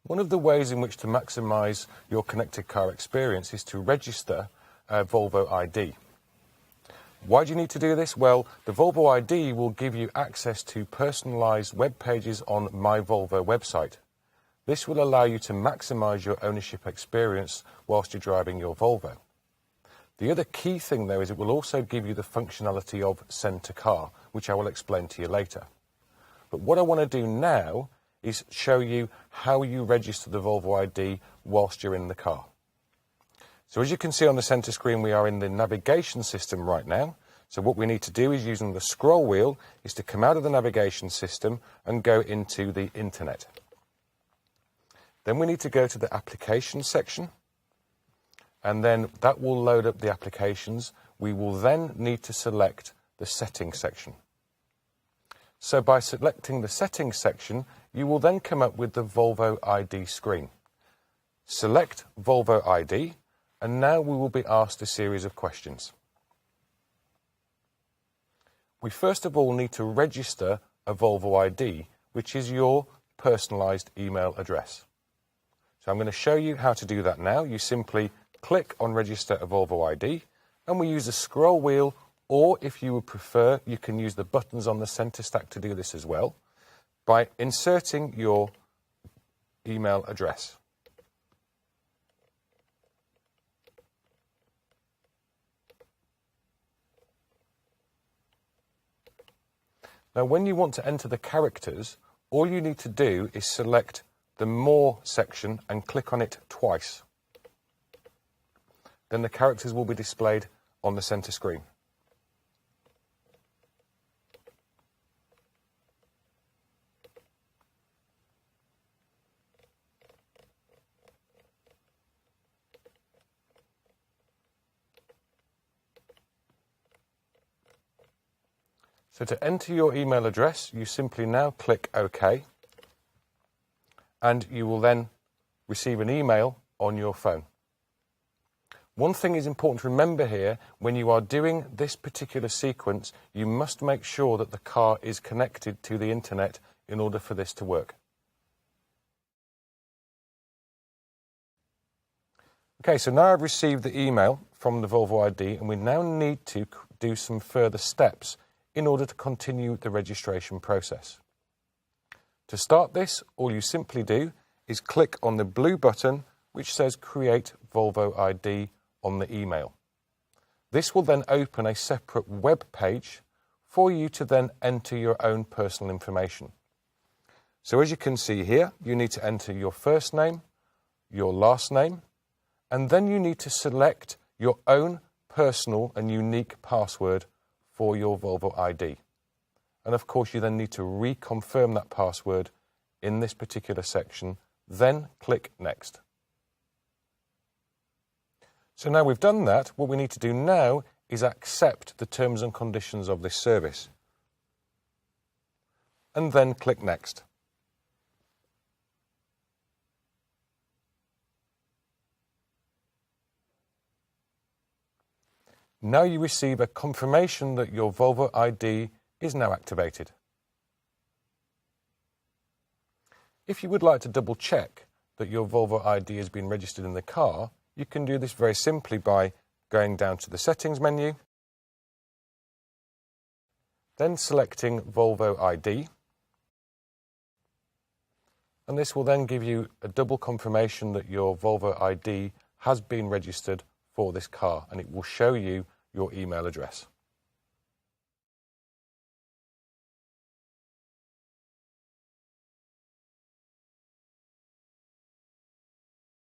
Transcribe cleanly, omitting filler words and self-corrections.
One of the ways in which to maximise your connected car experience is to register a Volvo ID. Why do you need to do this? Well, the Volvo ID will give you access to personalised web pages on My Volvo website. This will allow you to maximise your ownership experience whilst you're driving your Volvo. The other key thing though is it will also give you the functionality of Send to Car, which I will explain to you later. But what I want to do now is show you how you register the Volvo ID whilst you're in the car. So as you can see on the centre screen, we are in the navigation system right now. So what we need to do is, using the scroll wheel, is to come out of the navigation system and go into the internet. Then we need to go to the applications section, and then that will load up the applications. We will then need to select the settings section. So by selecting the settings section, you will then come up with the Volvo ID screen. Select Volvo ID, and now we will be asked a series of questions. We first of all need to register a Volvo ID, which is your personalised email address. So I'm going to show you how to do that now. You simply click on Register a Volvo ID, and we use the scroll wheel, or if you would prefer, you can use the buttons on the centre stack to do this as well, by inserting your email address. Now, when you want to enter the characters, all you need to do is select the More section and click on it twice. Then the characters will be displayed on the centre screen. So to enter your email address, you simply now click OK, and you will then receive an email on your phone. One thing is important to remember here: when you are doing this particular sequence, you must make sure that the car is connected to the internet in order for this to work. Okay, so now I've received the email from the Volvo ID, and we now need to do some further steps in order to continue the registration process. To start this, all you simply do is click on the blue button which says Create Volvo ID on the email. This will then open a separate web page for you to then enter your own personal information. So as you can see here, you need to enter your first name, your last name, and then you need to select your own personal and unique password for your Volvo ID. And of course, you then need to reconfirm that password in this particular section, then click Next. So now we've done that, what we need to do now is accept the terms and conditions of this service, and then click Next. Now you receive a confirmation that your Volvo ID is now activated. If you would like to double check that your Volvo ID has been registered in the car, you can do this very simply by going down to the settings menu, then selecting Volvo ID, and this will then give you a double confirmation that your Volvo ID has been registered for this car, and it will show you your email address.